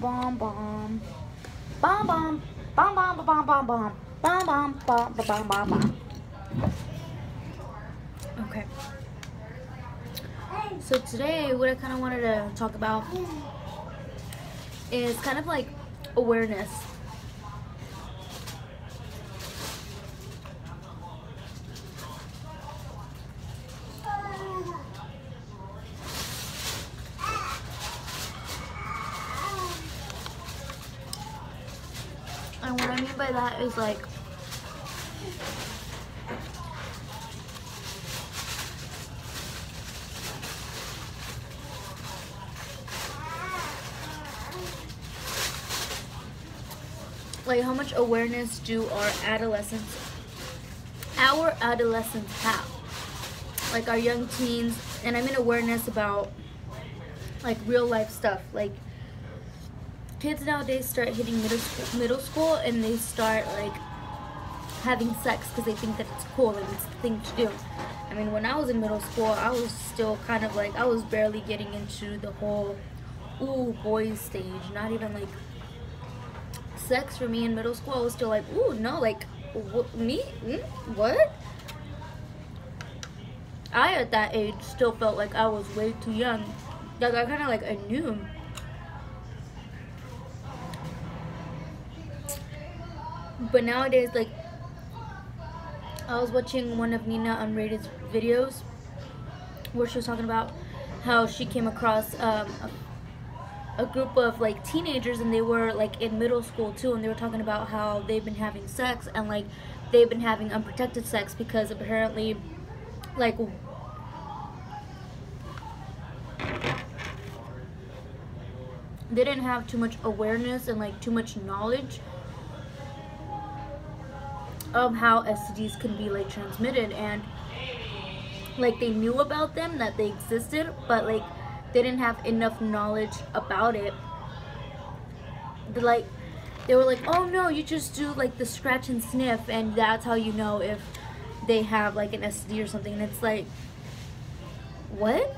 bom bom. Bom bom. Bom bom bom bom bom. Bom bom bom bom bom bom. Okay. So today what I kind of wanted to talk about is kind of like awareness. And what I mean by that is like how much awareness do our adolescents have, like our young teens, and I mean awareness about like real life stuff. Like kids nowadays start hitting middle school and they start like having sex because they think that it's cool and it's the thing to do. I mean, when I was in middle school, I was still kind of like, I was barely getting into the whole ooh boys stage. Not even like sex for me in middle school. I was still like, ooh, no, like me? What? I at that age still felt like I was way too young. Like I kind of like I knew. But nowadays, like I was watching one of Nina Unrated's videos where she was talking about how she came across a group of like teenagers, and they were like in middle school too, and they were talking about how they've been having sex, and like they've been having unprotected sex because apparently like they didn't have too much awareness and like too much knowledge of how STDs can be like transmitted, and like they knew about them, that they existed, but like they didn't have enough knowledge about it. They were like, oh no, you just do like the scratch and sniff and that's how you know if they have like an STD or something. And it's like, what?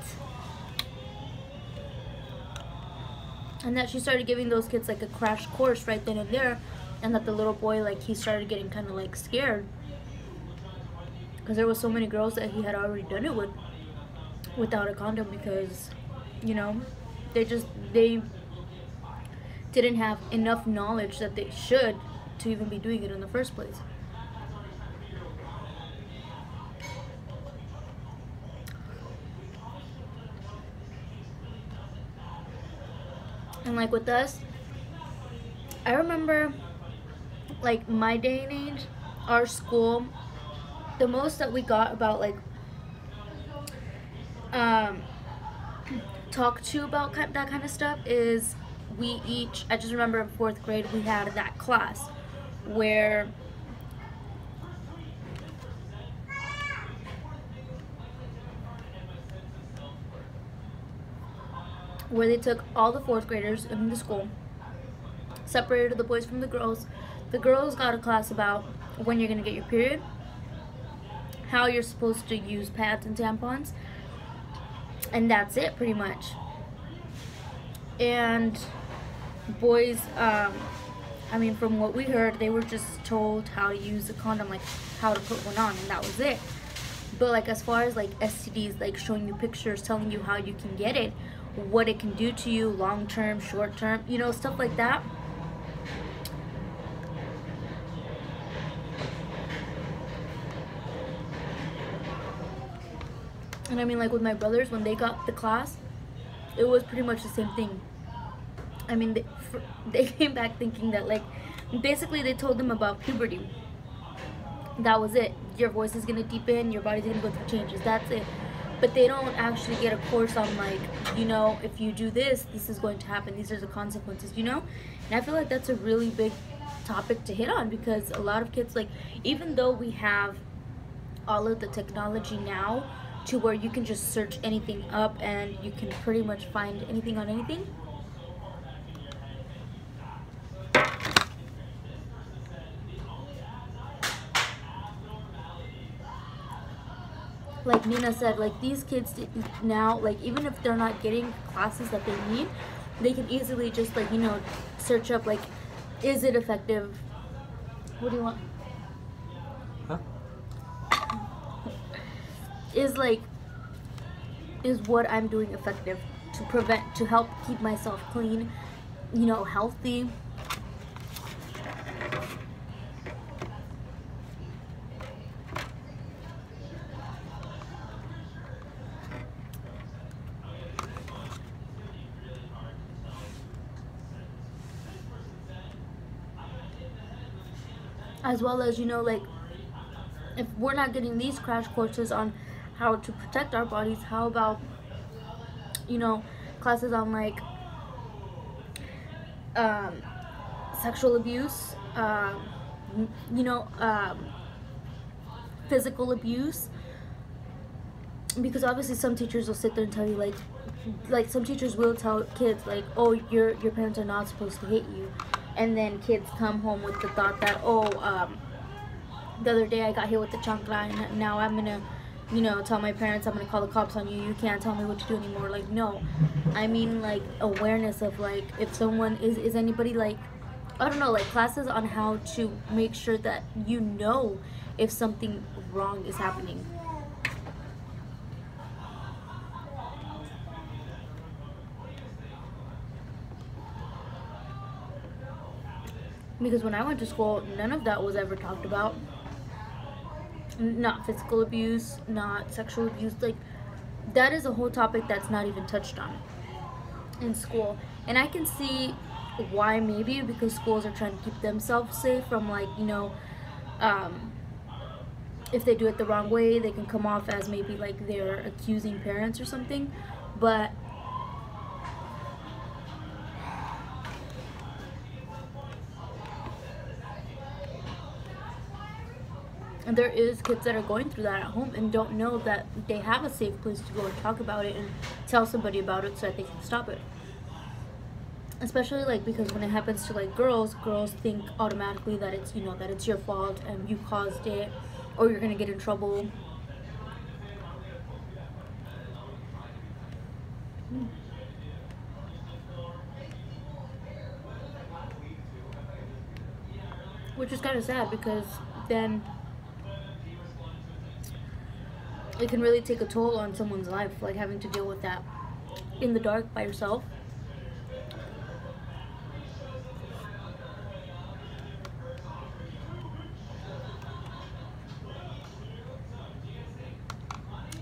And that she started giving those kids like a crash course right then and there, and that the little boy, like, he started getting kind of like scared because there was so many girls that he had already done it with without a condom, because you know they didn't have enough knowledge that they should to even be doing it in the first place. And like with us, I remember like my day and age, our school, the most that we got about like talk to about that kind of stuff is we each, I just remember in 4th grade we had that class where they took all the 4th graders in the school, separated the boys from the girls. The girls got a class about when you're gonna get your period, how you're supposed to use pads and tampons, and that's it pretty much. And boys, I mean, from what we heard, they were just told how to use a condom, like how to put one on, and that was it. But like as far as like STDs, like showing you pictures, telling you how you can get it, what it can do to you long term, short term, you know, stuff like that. And I mean, like with my brothers, when they got the class, it was pretty much the same thing. I mean, they came back thinking that like, basically they told them about puberty. That was it. Your voice is gonna deepen, your body's gonna go through changes, that's it. But they don't actually get a course on like, you know, if you do this, this is going to happen, these are the consequences, you know? And I feel like that's a really big topic to hit on, because a lot of kids, like, even though we have all of the technology now to where you can just search anything up and you can pretty much find anything on anything, like Nina said, like these kids now, like even if they're not getting classes that they need, they can easily just like, you know, search up like, is it effective? What do you want? Huh? Is what I'm doing effective to help keep myself clean, you know, healthy? As well as, you know, like, if we're not getting these crash courses on how to protect our bodies, how about, you know, classes on like sexual abuse, you know, physical abuse? Because obviously some teachers will sit there and tell you like some teachers will tell kids like, oh, your parents are not supposed to hit you, and then kids come home with the thought that, oh, the other day I got hit with the chancla, and now I'm gonna, you know, tell my parents, I'm gonna call the cops on you, you can't tell me what to do anymore. Like, no. I mean, like, awareness of like, if someone is anybody, like, I don't know, like classes on how to make sure that you know if something wrong is happening. Because when I went to school, none of that was ever talked about. Not physical abuse, not sexual abuse. Like, that is a whole topic that's not even touched on in school. And I can see why, maybe because schools are trying to keep themselves safe from, like, you know, if they do it the wrong way, they can come off as maybe like they're accusing parents or something. But there is kids that are going through that at home and don't know that they have a safe place to go and talk about it and tell somebody about it so that they can stop it. Especially like, because when it happens to like girls think automatically that it's, you know, that it's your fault and you caused it, or you're gonna get in trouble. Which is kind of sad, because then it can really take a toll on someone's life, like having to deal with that in the dark by yourself.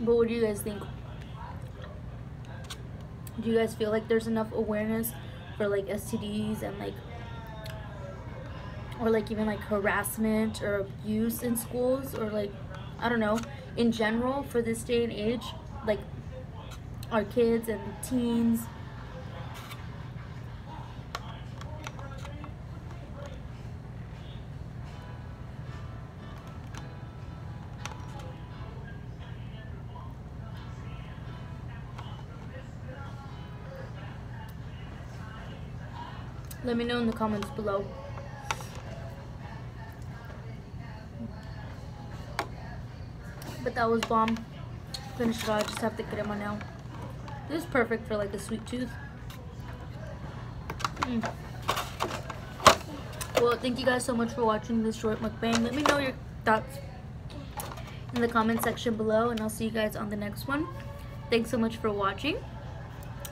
But what do you guys think? Do you guys feel like there's enough awareness for like STDs and like, or like even like harassment or abuse in schools, or like, I don't know, in general for this day and age, like our kids and teens? Let me know in the comments below. But that was bomb. Finished it all. I just have the crema now. This is perfect for like a sweet tooth. Well, thank you guys so much for watching this short mukbang. Let me know your thoughts in the comment section below, and I'll see you guys on the next one. Thanks so much for watching.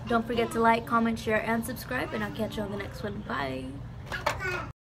Don't forget to like, comment, share, and subscribe, and I'll catch you on the next one. Bye.